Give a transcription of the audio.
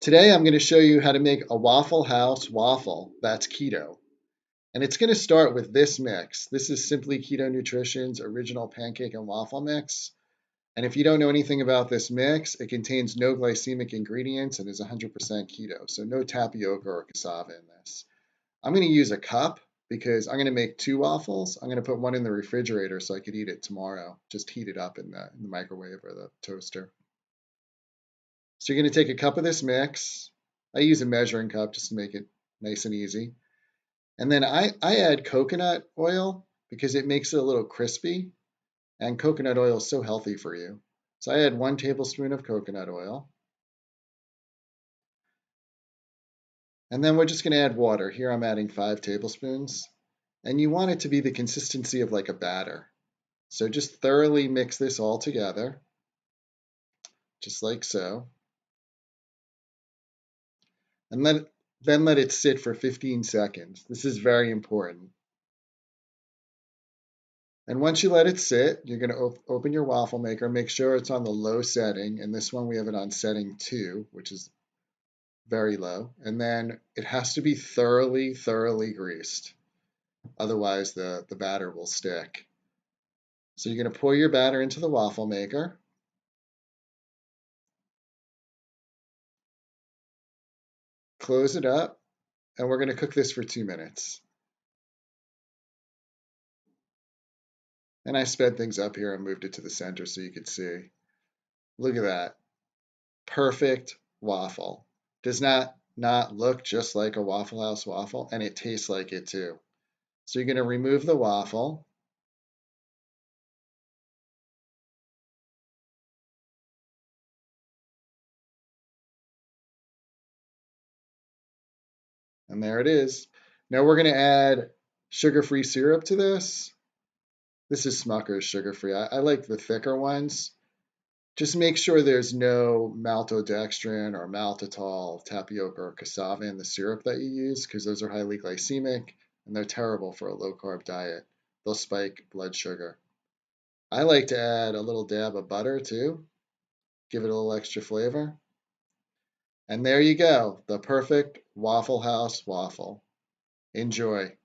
Today I'm going to show you how to make a Waffle House waffle that's keto. And it's going to start with this mix. This is Simply Keto Nutrition's original pancake and waffle mix. And if you don't know anything about this mix, it contains no glycemic ingredients and is 100% keto. So no tapioca or cassava in this. I'm going to use a cup because I'm going to make 2 waffles. I'm going to put one in the refrigerator so I could eat it tomorrow. Just heat it up in the microwave or the toaster. So you're going to take a cup of this mix. I use a measuring cup just to make it nice and easy. And then I add coconut oil because it makes it a little crispy. And coconut oil is so healthy for you. So I add 1 tablespoon of coconut oil. And then we're just going to add water. Here I'm adding 5 tablespoons. And you want it to be the consistency of like a batter. So just thoroughly mix this all together, just like so. And then let it sit for 15 seconds. This is very important. And once you let it sit, you're going to open your waffle maker. Make sure it's on the low setting. And this one we have it on setting 2, which is very low. And then it has to be thoroughly greased. Otherwise, the batter will stick. So you're going to pour your batter into the waffle maker. Close it up. And we're going to cook this for 2 minutes. And I sped things up here and moved it to the center so you could see. Look at that. Perfect waffle. Does not look just like a Waffle House waffle, and it tastes like it too. So you're going to remove the waffle. And there it is. Now we're going to add sugar-free syrup to this. This is Smucker's sugar-free. I like the thicker ones. Just make sure there's no maltodextrin or maltitol, tapioca, or cassava in the syrup that you use because those are highly glycemic and they're terrible for a low-carb diet. They'll spike blood sugar. I like to add a little dab of butter too, give it a little extra flavor. And there you go, the perfect Waffle House waffle. Enjoy.